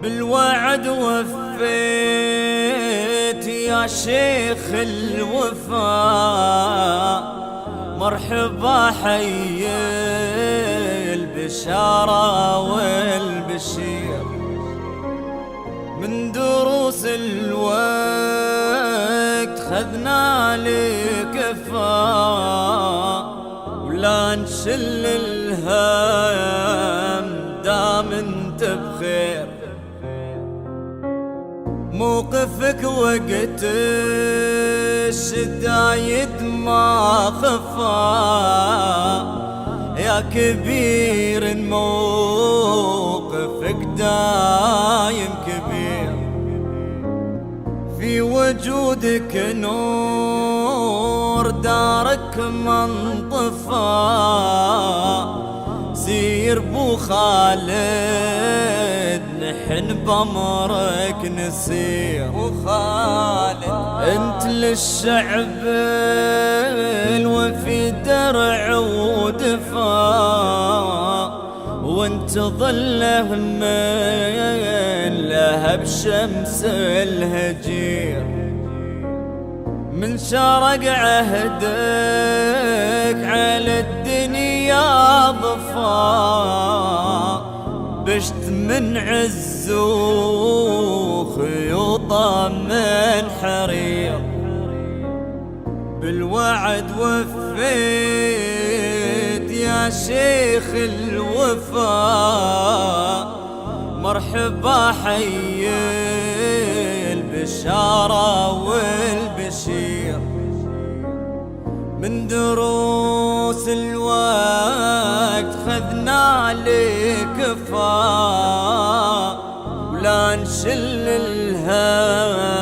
بالوعد وفيت يا شيخ الوفاء، مرحبا حي البشارة والبشير. من دروس الوقت خذنا لكفاء، ولا نشل الهم دام انت بخير. موقفك وقت الشدايد ما خفا، يا كبير موقفك دايم كبير. في وجودك نور دارك ما انطفى، سير بو خالد نحن بأمرك نسير. بو خالد انت للشعب الوفي درع ودفاع، وانت ظله من لهب شمس الهجير. من شرق عهدك على الدنيا ضفا، بشت من عز وخيوطه من حرير. بالوعد وفيت يا شيخ الوفاء، مرحبا حي البشارة والبشير. من دروس الوقت خذنا لكفاء، ولا نشل الهم